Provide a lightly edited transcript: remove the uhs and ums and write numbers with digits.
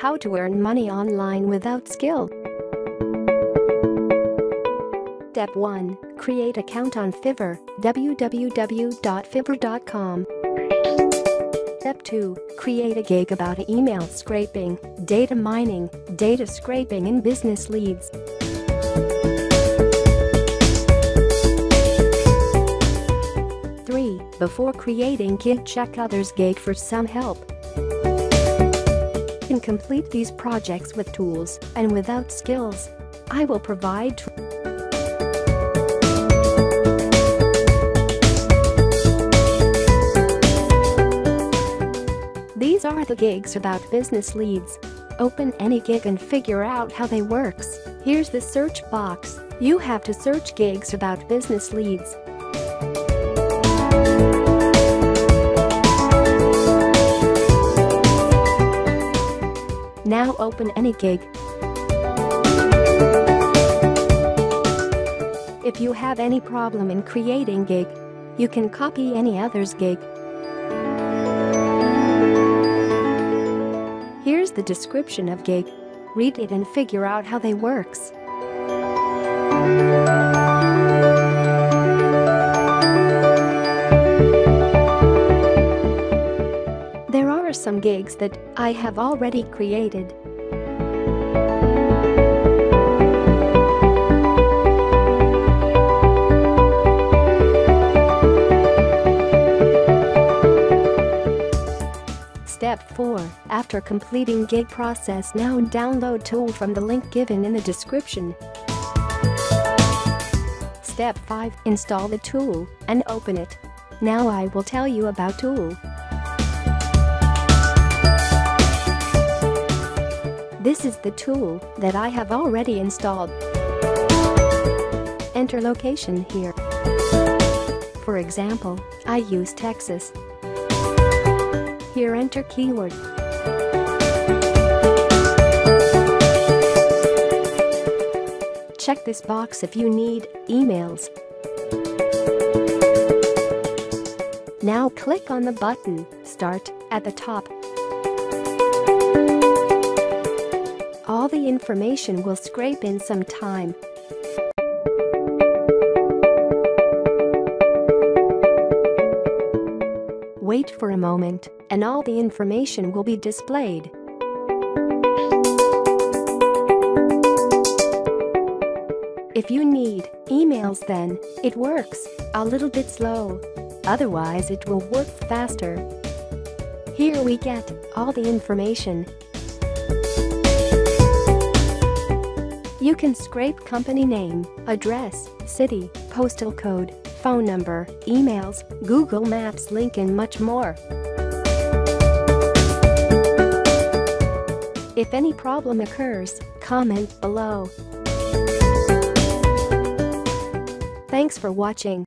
How to earn money online without skill. Step 1. Create account on Fiverr, www.fiverr.com. Step 2. Create a gig about email scraping, data mining, data scraping and business leads. Before creating gig, check others' gig for some help. You can complete these projects with tools and without skills. I will provide These are the gigs about business leads. Open any gig and figure out how they works. Here's the search box. You have to search gigs about business leads. Now open any gig. If you have any problem in creating gig, you can copy any other's gig. Here's the description of gig. Read it and figure out how they works. There are some gigs that I have already created. Step 4. After completing gig process, now download tool from the link given in the description. Step 5. Install the tool and open it. Now I will tell you about tool. This is the tool that I have already installed. Enter location here. For example, I use Texas. Here enter keyword. Check this box if you need emails. Now click on the button Start at the top. All the information will scrape in some time. Wait for a moment, and all the information will be displayed. If you need emails, then it works a little bit slow. Otherwise, it will work faster. Here we get all the information. You can scrape company name, address, city, postal code, phone number, emails, Google Maps link and much more. If any problem occurs, comment below. Thanks for watching.